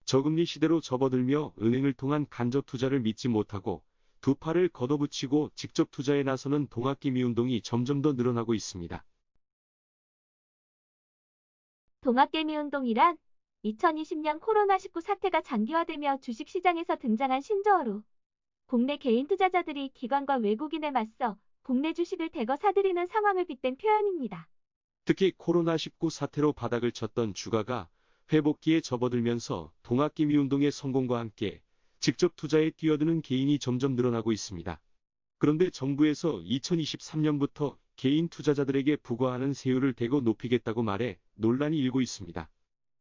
저금리 시대로 접어들며 은행을 통한 간접 투자를 믿지 못하고 두 팔을 걷어붙이고 직접 투자에 나서는 동학개미 운동이 점점 더 늘어나고 있습니다. 동학개미 운동이란 2020년 코로나19 사태가 장기화되며 주식시장에서 등장한 신조어로 국내 개인 투자자들이 기관과 외국인에 맞서 국내 주식을 대거 사들이는 상황을 빗댄 표현입니다. 특히 코로나19 사태로 바닥을 쳤던 주가가 회복기에 접어들면서 동학개미 운동의 성공과 함께 직접 투자에 뛰어드는 개인이 점점 늘어나고 있습니다. 그런데 정부에서 2023년부터 개인 투자자들에게 부과하는 세율을 대거 높이겠다고 말해 논란이 일고 있습니다.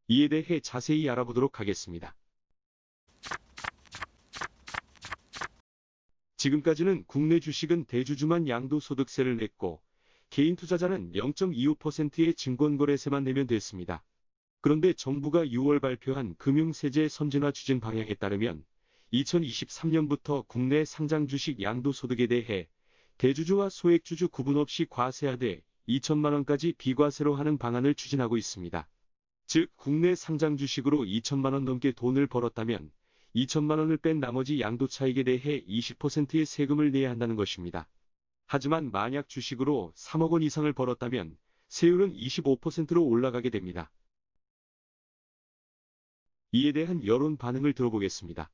이에 대해 자세히 알아보도록 하겠습니다. 지금까지는 국내 주식은 대주주만 양도소득세를 냈고 개인 투자자는 0.25%의 증권거래세만 내면 됐습니다. 그런데 정부가 6월 발표한 금융세제 선진화 추진 방향에 따르면 2023년부터 국내 상장 주식 양도소득에 대해 대주주와 소액주주 구분 없이 과세하되 2천만 원까지 비과세로 하는 방안을 추진하고 있습니다. 즉 국내 상장 주식으로 2천만 원 넘게 돈을 벌었다면 2천만 원을 뺀 나머지 양도차익에 대해 20%의 세금을 내야 한다는 것입니다. 하지만 만약 주식으로 3억 원 이상을 벌었다면 세율은 25%로 올라가게 됩니다. 이에 대한 여론 반응을 들어보겠습니다.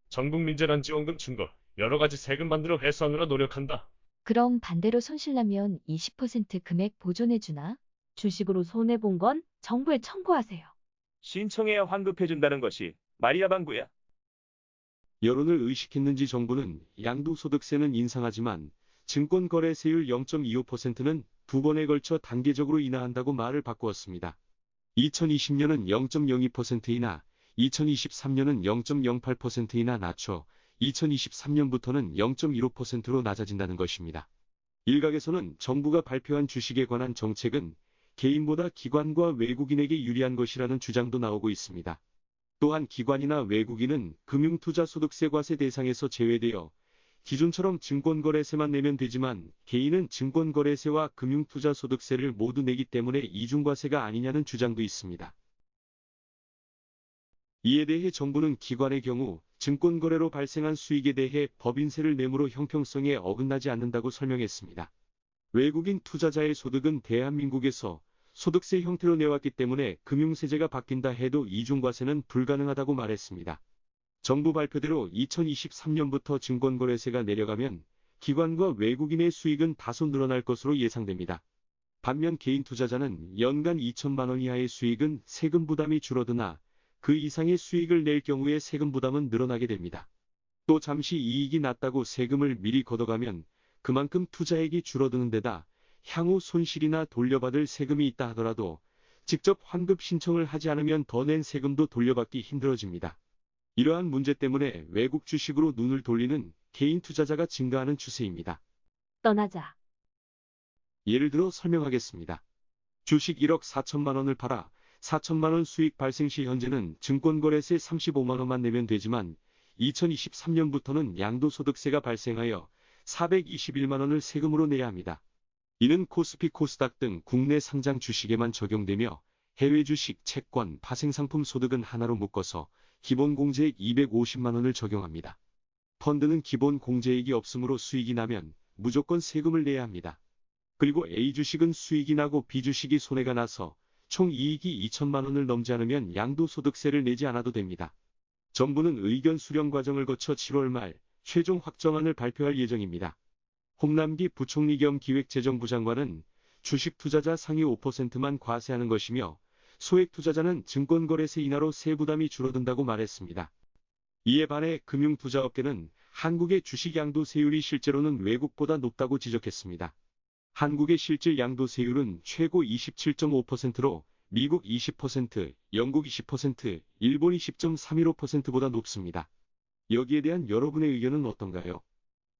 전국민재란 지원금 준거 여러 가지 세금 반대로 해소하느라 노력한다. 그럼 반대로 손실나면 20% 금액 보존해주나? 주식으로 손해본 건 정부에 청구하세요. 신청해야 환급해준다는 것이 말이야 방구야. 여론을 의식했는지 정부는 양도소득세는 인상하지만 증권거래세율 0.25%는 두 번에 걸쳐 단계적으로 인하한다고 말을 바꾸었습니다. 2020년은 0.02%이나 2023년은 0.08%이나 낮춰 2023년부터는 0.15%로 낮아진다는 것입니다. 일각에서는 정부가 발표한 주식에 관한 정책은 개인보다 기관과 외국인에게 유리한 것이라는 주장도 나오고 있습니다. 또한 기관이나 외국인은 금융투자소득세 과세 대상에서 제외되어 기존처럼 증권거래세만 내면 되지만 개인은 증권거래세와 금융투자소득세를 모두 내기 때문에 이중과세가 아니냐는 주장도 있습니다. 이에 대해 정부는 기관의 경우 증권거래로 발생한 수익에 대해 법인세를 내므로 형평성에 어긋나지 않는다고 설명했습니다. 외국인 투자자의 소득은 대한민국에서 소득세 형태로 내왔기 때문에 금융세제가 바뀐다 해도 이중과세는 불가능하다고 말했습니다. 정부 발표대로 2023년부터 증권거래세가 내려가면 기관과 외국인의 수익은 다소 늘어날 것으로 예상됩니다. 반면 개인 투자자는 연간 2천만 원 이하의 수익은 세금 부담이 줄어드나 그 이상의 수익을 낼 경우에 세금 부담은 늘어나게 됩니다. 또 잠시 이익이 났다고 세금을 미리 걷어가면 그만큼 투자액이 줄어드는 데다 향후 손실이나 돌려받을 세금이 있다 하더라도 직접 환급 신청을 하지 않으면 더 낸 세금도 돌려받기 힘들어집니다. 이러한 문제 때문에 외국 주식으로 눈을 돌리는 개인 투자자가 증가하는 추세입니다. 떠나자. 예를 들어 설명하겠습니다. 주식 1억 4천만 원을 팔아 4천만 원 수익 발생 시 현재는 증권거래세 35만 원만 내면 되지만 2023년부터는 양도소득세가 발생하여 421만 원을 세금으로 내야 합니다. 이는 코스피 코스닥 등 국내 상장 주식에만 적용되며 해외 주식, 채권, 파생상품 소득은 하나로 묶어서 기본 공제액 250만 원을 적용합니다. 펀드는 기본 공제액이 없으므로 수익이 나면 무조건 세금을 내야 합니다. 그리고 A 주식은 수익이 나고 B 주식이 손해가 나서 총 이익이 2천만 원을 넘지 않으면 양도소득세를 내지 않아도 됩니다. 정부는 의견 수렴 과정을 거쳐 7월 말 최종 확정안을 발표할 예정입니다. 홍남기 부총리 겸 기획재정부 장관은 주식 투자자 상위 5%만 과세하는 것이며 소액 투자자는 증권거래세 인하로 세부담이 줄어든다고 말했습니다. 이에 반해 금융투자업계는 한국의 주식 양도세율이 실제로는 외국보다 높다고 지적했습니다. 한국의 실질 양도세율은 최고 27.5%로 미국 20%, 영국 20%, 일본 20.315%보다 높습니다. 여기에 대한 여러분의 의견은 어떤가요?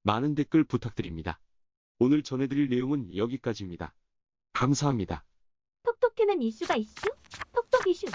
많은 댓글 부탁드립니다. 오늘 전해드릴 내용은 여기까지입니다. 감사합니다. 톡톡 튀는 이슈가 이슈? 톡톡 이슈.